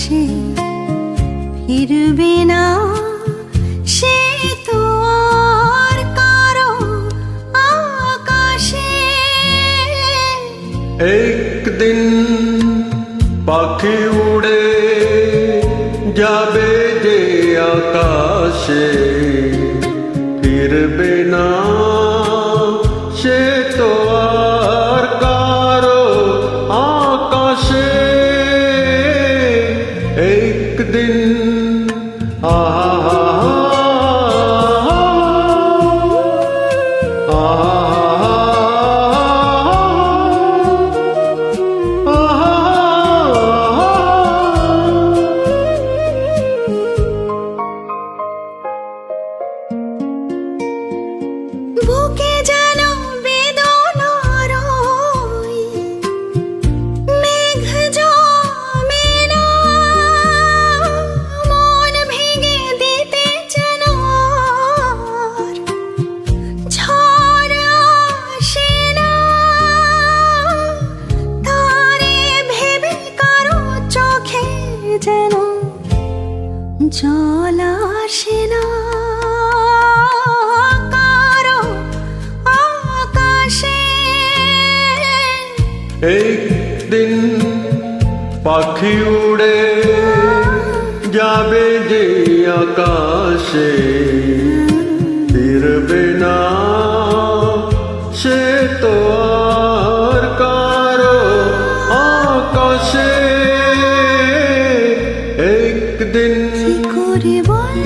আসে ফিরবে না সে তো আর কারো আকাশে। একদিন পাখি উড়ে যাবে যে আকাশে, ফিরবে না সে তো আর কারো আকাশে। একদিন বুকে যেন বেদনার ওই মেঘ জমে না, মন ভেঙে দিতে যেন আর ঝড় আসে না। তারে ভেবে কারো চোখে যেন জল আসে না, একদিন পাখি উড়ে যাবে যে আকাশে, ফিরবে না সে তো আর কারো আকাশে। একদিন কি করে বল